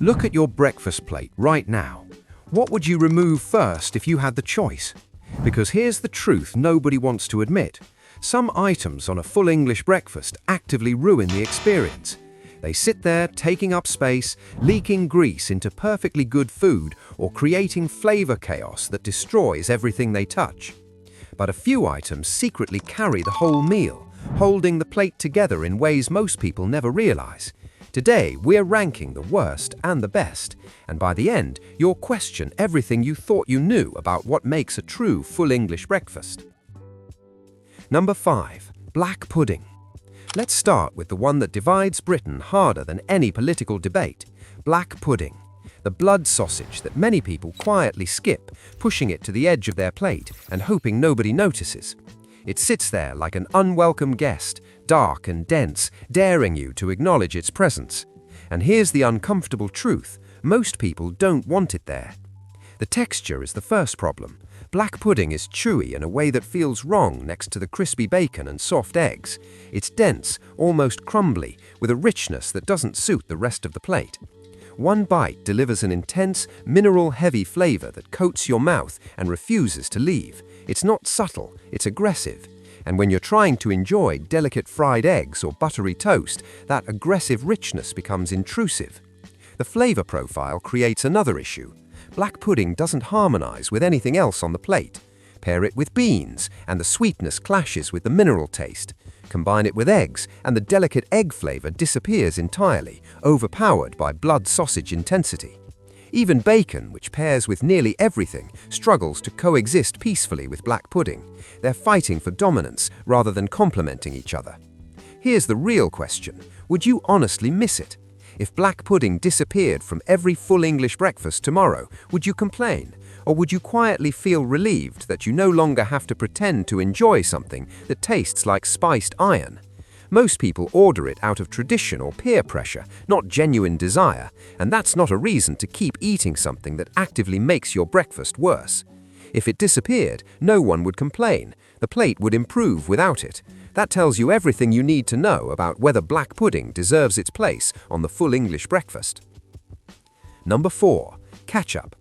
Look at your breakfast plate right now. What would you remove first if you had the choice? Because here's the truth nobody wants to admit. Some items on a full English breakfast actively ruin the experience. They sit there taking up space, leaking grease into perfectly good food, or creating flavor chaos that destroys everything they touch. But a few items secretly carry the whole meal, holding the plate together in ways most people never realize. Today, we're ranking the worst and the best, and by the end, you'll question everything you thought you knew about what makes a true full English breakfast. Number 5. Black pudding. Let's start with the one that divides Britain harder than any political debate: black pudding. The blood sausage that many people quietly skip, pushing it to the edge of their plate and hoping nobody notices. It sits there like an unwelcome guest, dark and dense, daring you to acknowledge its presence. And here's the uncomfortable truth: most people don't want it there. The texture is the first problem. Black pudding is chewy in a way that feels wrong next to the crispy bacon and soft eggs. It's dense, almost crumbly, with a richness that doesn't suit the rest of the plate. One bite delivers an intense, mineral-heavy flavor that coats your mouth and refuses to leave. It's not subtle, it's aggressive. And when you're trying to enjoy delicate fried eggs or buttery toast, that aggressive richness becomes intrusive. The flavor profile creates another issue. Black pudding doesn't harmonize with anything else on the plate. Pair it with beans, and the sweetness clashes with the mineral taste. Combine it with eggs, and the delicate egg flavor disappears entirely, overpowered by blood sausage intensity. Even bacon, which pairs with nearly everything, struggles to coexist peacefully with black pudding. They're fighting for dominance rather than complementing each other. Here's the real question: would you honestly miss it? If black pudding disappeared from every full English breakfast tomorrow, would you complain? Or would you quietly feel relieved that you no longer have to pretend to enjoy something that tastes like spiced iron? Most people order it out of tradition or peer pressure, not genuine desire, and that's not a reason to keep eating something that actively makes your breakfast worse. If it disappeared, no one would complain. The plate would improve without it. That tells you everything you need to know about whether black pudding deserves its place on the full English breakfast. Number 4. Ketchup.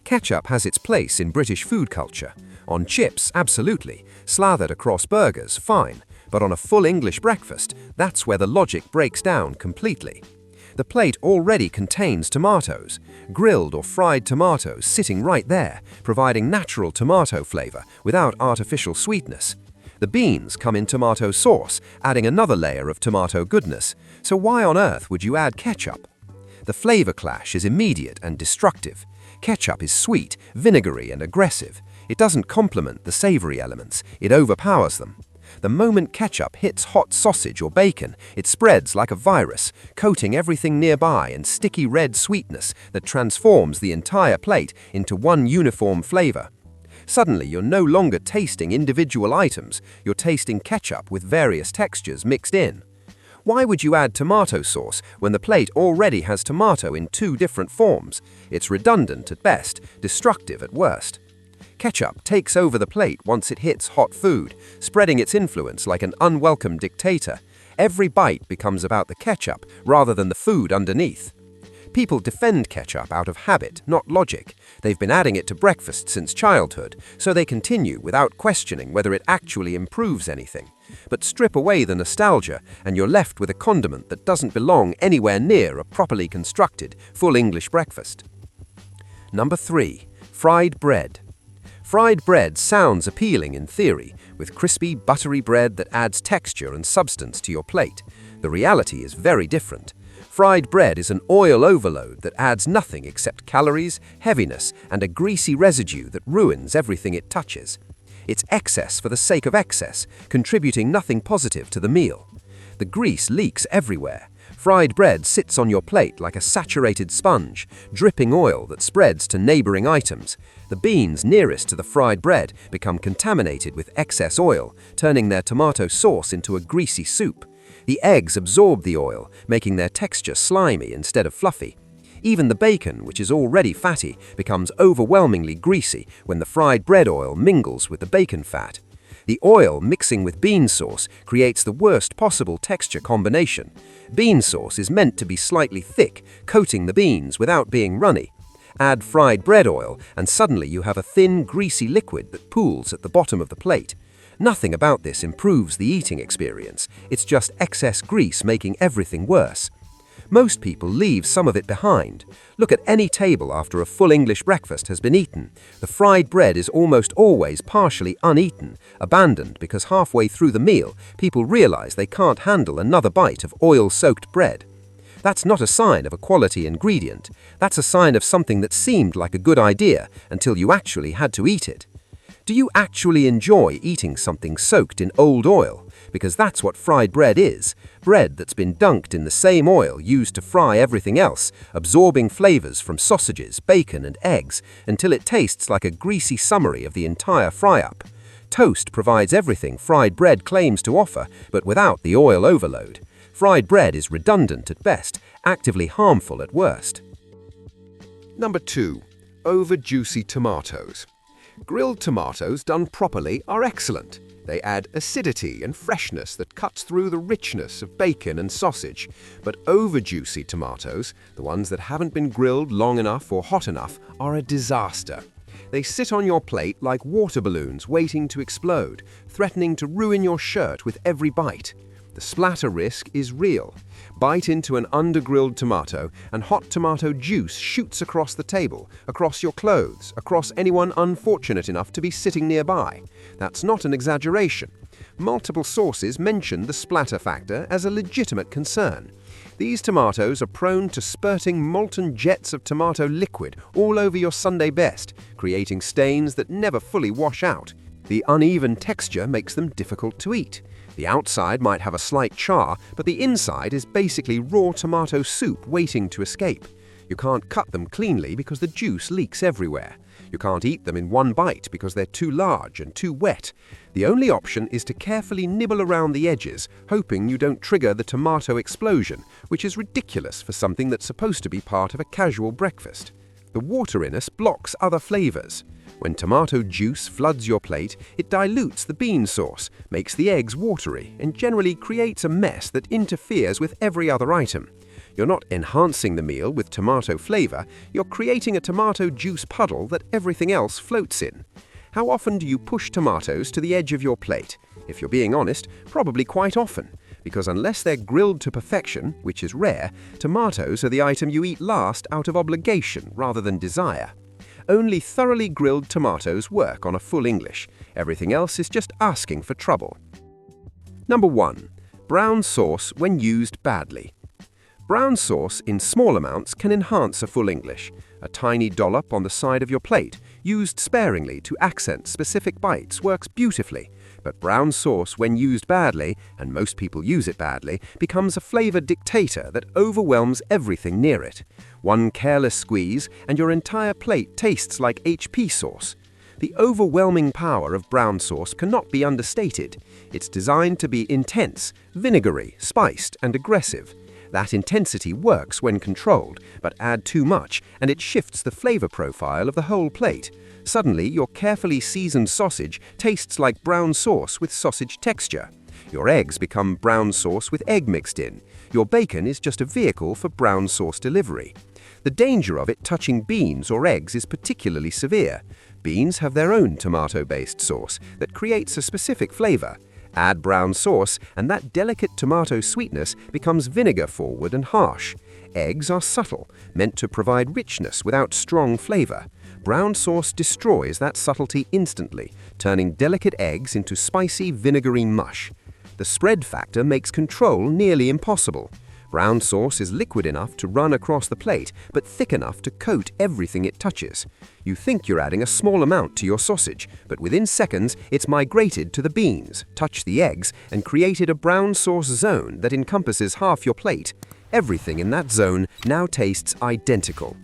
Ketchup has its place in British food culture. On chips, absolutely. Slathered across burgers, fine. But on a full English breakfast, that's where the logic breaks down completely. The plate already contains tomatoes, grilled or fried tomatoes sitting right there, providing natural tomato flavor without artificial sweetness. The beans come in tomato sauce, adding another layer of tomato goodness. So why on earth would you add ketchup? The flavor clash is immediate and destructive. Ketchup is sweet, vinegary, and aggressive. It doesn't complement the savory elements, it overpowers them. The moment ketchup hits hot sausage or bacon, it spreads like a virus, coating everything nearby in sticky red sweetness that transforms the entire plate into one uniform flavor. Suddenly, you're no longer tasting individual items, you're tasting ketchup with various textures mixed in. Why would you add tomato sauce when the plate already has tomato in 2 different forms? It's redundant at best, destructive at worst. Ketchup takes over the plate once it hits hot food, spreading its influence like an unwelcome dictator. Every bite becomes about the ketchup rather than the food underneath. People defend ketchup out of habit, not logic. They've been adding it to breakfast since childhood, so they continue without questioning whether it actually improves anything. But strip away the nostalgia, and you're left with a condiment that doesn't belong anywhere near a properly constructed, full English breakfast. Number 3. Fried bread. Fried bread sounds appealing in theory, with crispy, buttery bread that adds texture and substance to your plate. The reality is very different. Fried bread is an oil overload that adds nothing except calories, heaviness, and a greasy residue that ruins everything it touches. It's excess for the sake of excess, contributing nothing positive to the meal. The grease leaks everywhere. Fried bread sits on your plate like a saturated sponge, dripping oil that spreads to neighboring items. The beans nearest to the fried bread become contaminated with excess oil, turning their tomato sauce into a greasy soup. The eggs absorb the oil, making their texture slimy instead of fluffy. Even the bacon, which is already fatty, becomes overwhelmingly greasy when the fried bread oil mingles with the bacon fat. The oil mixing with bean sauce creates the worst possible texture combination. Bean sauce is meant to be slightly thick, coating the beans without being runny. Add fried bread oil, and suddenly you have a thin, greasy liquid that pools at the bottom of the plate. Nothing about this improves the eating experience. It's just excess grease making everything worse. Most people leave some of it behind. Look at any table after a full English breakfast has been eaten. The fried bread is almost always partially uneaten, abandoned because halfway through the meal, people realize they can't handle another bite of oil-soaked bread. That's not a sign of a quality ingredient. That's a sign of something that seemed like a good idea until you actually had to eat it. Do you actually enjoy eating something soaked in old oil? Because that's what fried bread is. Bread that's been dunked in the same oil used to fry everything else, absorbing flavors from sausages, bacon, and eggs until it tastes like a greasy summary of the entire fry-up. Toast provides everything fried bread claims to offer, but without the oil overload. Fried bread is redundant at best, actively harmful at worst. Number 2. Over-juicy tomatoes. Grilled tomatoes done properly are excellent. They add acidity and freshness that cuts through the richness of bacon and sausage. But over-juicy tomatoes, the ones that haven't been grilled long enough or hot enough, are a disaster. They sit on your plate like water balloons waiting to explode, threatening to ruin your shirt with every bite. The splatter risk is real. Bite into an under-grilled tomato and hot tomato juice shoots across the table, across your clothes, across anyone unfortunate enough to be sitting nearby. That's not an exaggeration. Multiple sources mention the splatter factor as a legitimate concern. These tomatoes are prone to spurting molten jets of tomato liquid all over your Sunday best, creating stains that never fully wash out. The uneven texture makes them difficult to eat. The outside might have a slight char, but the inside is basically raw tomato soup waiting to escape. You can't cut them cleanly because the juice leaks everywhere. You can't eat them in one bite because they're too large and too wet. The only option is to carefully nibble around the edges, hoping you don't trigger the tomato explosion, which is ridiculous for something that's supposed to be part of a casual breakfast. The wateriness blocks other flavors. When tomato juice floods your plate, it dilutes the bean sauce, makes the eggs watery, and generally creates a mess that interferes with every other item. You're not enhancing the meal with tomato flavor, you're creating a tomato juice puddle that everything else floats in. How often do you push tomatoes to the edge of your plate? If you're being honest, probably quite often. Because unless they're grilled to perfection, which is rare, tomatoes are the item you eat last out of obligation rather than desire. Only thoroughly grilled tomatoes work on a full English. Everything else is just asking for trouble. Number 1. Brown sauce when used badly. Brown sauce in small amounts can enhance a full English. A tiny dollop on the side of your plate, used sparingly to accent specific bites, works beautifully. But brown sauce, when used badly, and most people use it badly, becomes a flavor dictator that overwhelms everything near it. One careless squeeze, and your entire plate tastes like HP sauce. The overwhelming power of brown sauce cannot be understated. It's designed to be intense, vinegary, spiced, and aggressive. That intensity works when controlled, but add too much, and it shifts the flavor profile of the whole plate. Suddenly, your carefully seasoned sausage tastes like brown sauce with sausage texture. Your eggs become brown sauce with egg mixed in. Your bacon is just a vehicle for brown sauce delivery. The danger of it touching beans or eggs is particularly severe. Beans have their own tomato-based sauce that creates a specific flavor. Add brown sauce, and that delicate tomato sweetness becomes vinegar-forward and harsh. Eggs are subtle, meant to provide richness without strong flavor. Brown sauce destroys that subtlety instantly, turning delicate eggs into spicy, vinegary mush. The spread factor makes control nearly impossible. Brown sauce is liquid enough to run across the plate, but thick enough to coat everything it touches. You think you're adding a small amount to your sausage, but within seconds, it's migrated to the beans, touched the eggs, and created a brown sauce zone that encompasses half your plate. Everything in that zone now tastes identical.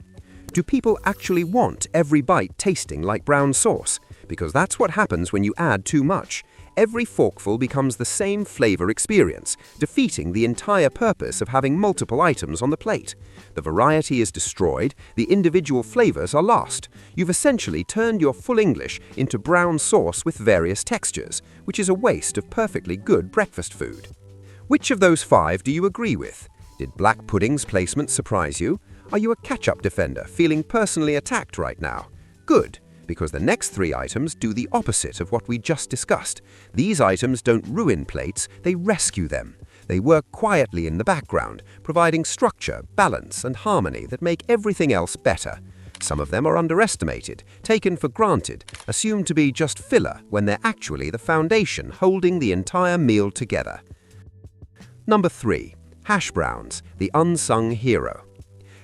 Do people actually want every bite tasting like brown sauce? Because that's what happens when you add too much. Every forkful becomes the same flavor experience, defeating the entire purpose of having multiple items on the plate. The variety is destroyed, the individual flavors are lost. You've essentially turned your full English into brown sauce with various textures, which is a waste of perfectly good breakfast food. Which of those 5 do you agree with? Did black pudding's placement surprise you? Are you a ketchup defender feeling personally attacked right now? Good, because the next 3 items do the opposite of what we just discussed. These items don't ruin plates, they rescue them. They work quietly in the background, providing structure, balance, and harmony that make everything else better. Some of them are underestimated, taken for granted, assumed to be just filler when they're actually the foundation holding the entire meal together. Number 3. Hash browns, the unsung hero.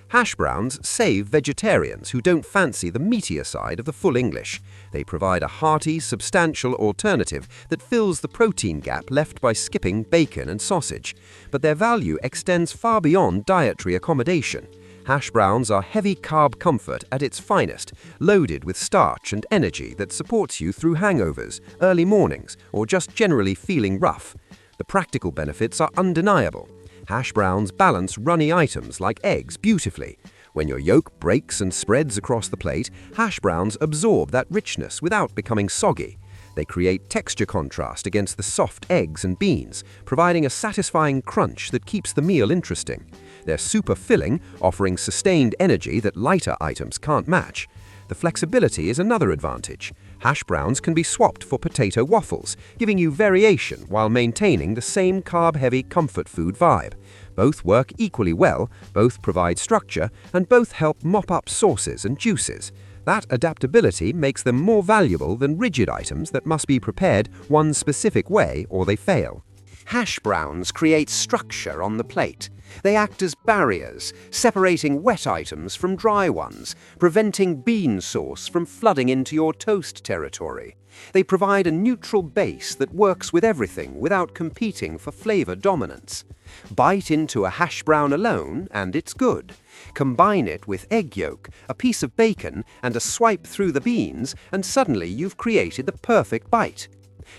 Hash browns save vegetarians who don't fancy the meatier side of the full English. They provide a hearty, substantial alternative that fills the protein gap left by skipping bacon and sausage. But their value extends far beyond dietary accommodation. Hash browns are heavy carb comfort at its finest, loaded with starch and energy that supports you through hangovers, early mornings, or just generally feeling rough. The practical benefits are undeniable. Hash browns balance runny items like eggs beautifully. When your yolk breaks and spreads across the plate, hash browns absorb that richness without becoming soggy. They create texture contrast against the soft eggs and beans, providing a satisfying crunch that keeps the meal interesting. They're super filling, offering sustained energy that lighter items can't match. The flexibility is another advantage. Hash browns can be swapped for potato waffles, giving you variation while maintaining the same carb-heavy comfort food vibe. Both work equally well, both provide structure, and both help mop up sauces and juices. That adaptability makes them more valuable than rigid items that must be prepared one specific way or they fail. Hash browns create structure on the plate. They act as barriers, separating wet items from dry ones, preventing bean sauce from flooding into your toast territory. They provide a neutral base that works with everything without competing for flavor dominance. Bite into a hash brown alone, and it's good. Combine it with egg yolk, a piece of bacon, and a swipe through the beans, and suddenly you've created the perfect bite.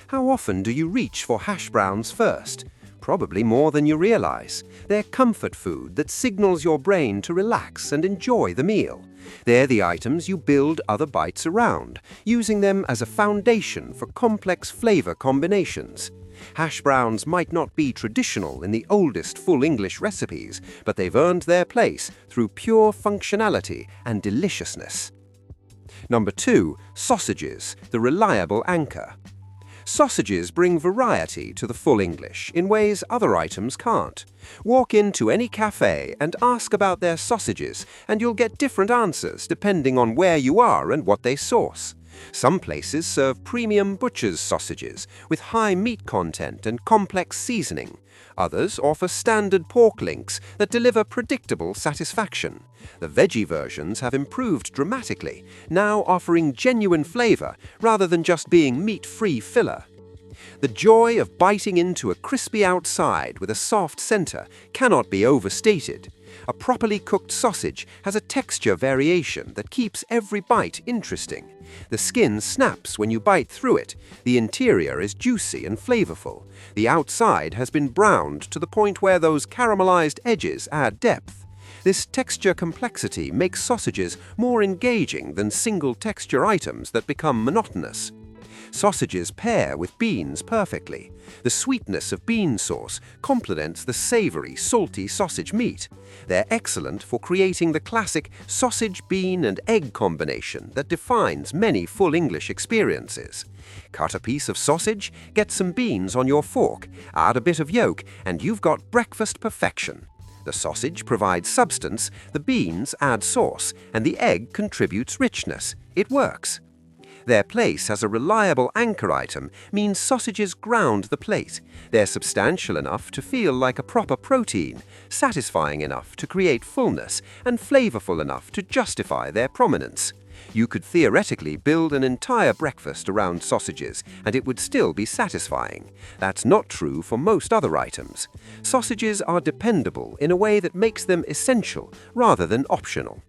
How often do you reach for hash browns first? Probably more than you realize. They're comfort food that signals your brain to relax and enjoy the meal. They're the items you build other bites around, using them as a foundation for complex flavor combinations. Hash browns might not be traditional in the oldest full English recipes, but they've earned their place through pure functionality and deliciousness. Number 2. Sausages, the reliable anchor. Sausages bring variety to the full English in ways other items can't. Walk into any café and ask about their sausages, and you'll get different answers depending on where you are and what they source. Some places serve premium butcher's sausages with high meat content and complex seasoning. Others offer standard pork links that deliver predictable satisfaction. The veggie versions have improved dramatically, now offering genuine flavor rather than just being meat-free filler. The joy of biting into a crispy outside with a soft center cannot be overstated. A properly cooked sausage has a texture variation that keeps every bite interesting. The skin snaps when you bite through it. The interior is juicy and flavorful. The outside has been browned to the point where those caramelized edges add depth. This texture complexity makes sausages more engaging than single texture items that become monotonous. Sausages pair with beans perfectly. The sweetness of bean sauce complements the savory, salty sausage meat. They're excellent for creating the classic sausage, bean, and egg combination that defines many full English experiences. Cut a piece of sausage, get some beans on your fork, add a bit of yolk, and you've got breakfast perfection. The sausage provides substance, the beans add sauce, and the egg contributes richness. It works. Their place as a reliable anchor item means sausages ground the plate. They're substantial enough to feel like a proper protein, satisfying enough to create fullness, and flavorful enough to justify their prominence. You could theoretically build an entire breakfast around sausages, and it would still be satisfying. That's not true for most other items. Sausages are dependable in a way that makes them essential rather than optional.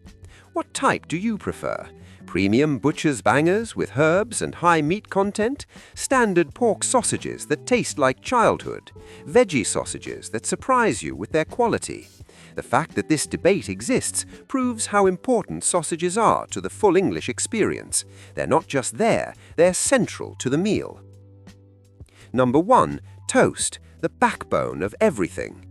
What type do you prefer? Premium butcher's bangers with herbs and high meat content, standard pork sausages that taste like childhood, veggie sausages that surprise you with their quality. The fact that this debate exists proves how important sausages are to the full English experience. They're not just there, they're central to the meal. Number 1. Toast, the backbone of everything.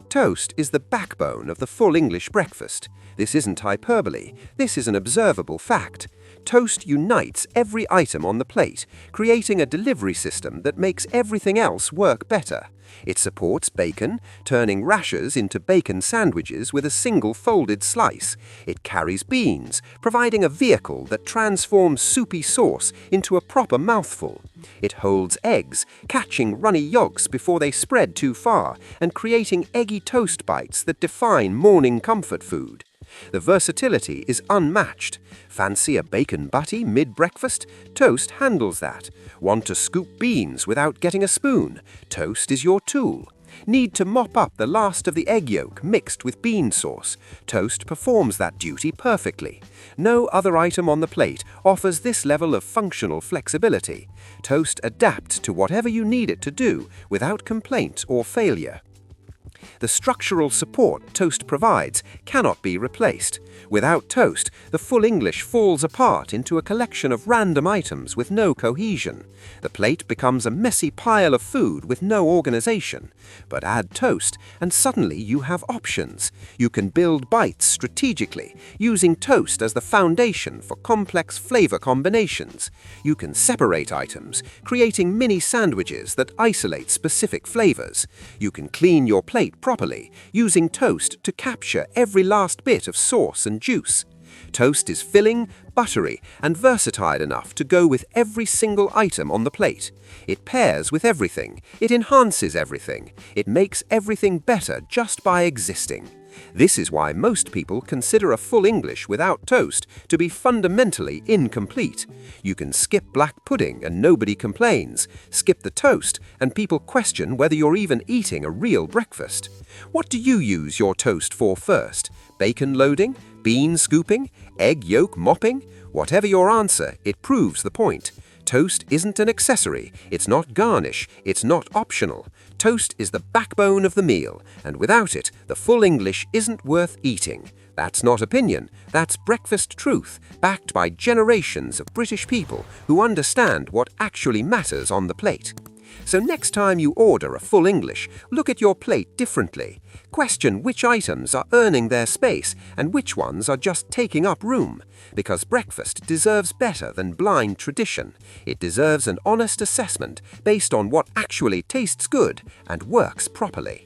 Toast is the backbone of the full English breakfast. This isn't hyperbole, this is an observable fact. Toast unites every item on the plate, creating a delivery system that makes everything else work better. It supports bacon, turning rashers into bacon sandwiches with a single folded slice. It carries beans, providing a vehicle that transforms soupy sauce into a proper mouthful. It holds eggs, catching runny yolks before they spread too far, and creating eggy toast bites that define morning comfort food. The versatility is unmatched. Fancy a bacon butty mid-breakfast? Toast handles that. Want to scoop beans without getting a spoon? Toast is your tool. Need to mop up the last of the egg yolk mixed with bean sauce? Toast performs that duty perfectly. No other item on the plate offers this level of functional flexibility. Toast adapts to whatever you need it to do without complaint or failure. The structural support toast provides cannot be replaced. Without toast, the full English falls apart into a collection of random items with no cohesion. The plate becomes a messy pile of food with no organization. But add toast, and suddenly you have options. You can build bites strategically, using toast as the foundation for complex flavor combinations. You can separate items, creating mini sandwiches that isolate specific flavors. You can clean your plate properly, using toast to capture every last bit of sauce and juice. Toast is filling, buttery, and versatile enough to go with every single item on the plate. It pairs with everything. It enhances everything. It makes everything better just by existing. This is why most people consider a full English without toast to be fundamentally incomplete. You can skip black pudding and nobody complains. Skip the toast and people question whether you're even eating a real breakfast. What do you use your toast for first? Bacon loading? Bean scooping? Egg yolk mopping? Whatever your answer, it proves the point. Toast isn't an accessory, it's not garnish, it's not optional. Toast is the backbone of the meal, and without it, the full English isn't worth eating. That's not opinion, that's breakfast truth, backed by generations of British people who understand what actually matters on the plate. So next time you order a full English, look at your plate differently. Question which items are earning their space and which ones are just taking up room. Because breakfast deserves better than blind tradition. It deserves an honest assessment based on what actually tastes good and works properly.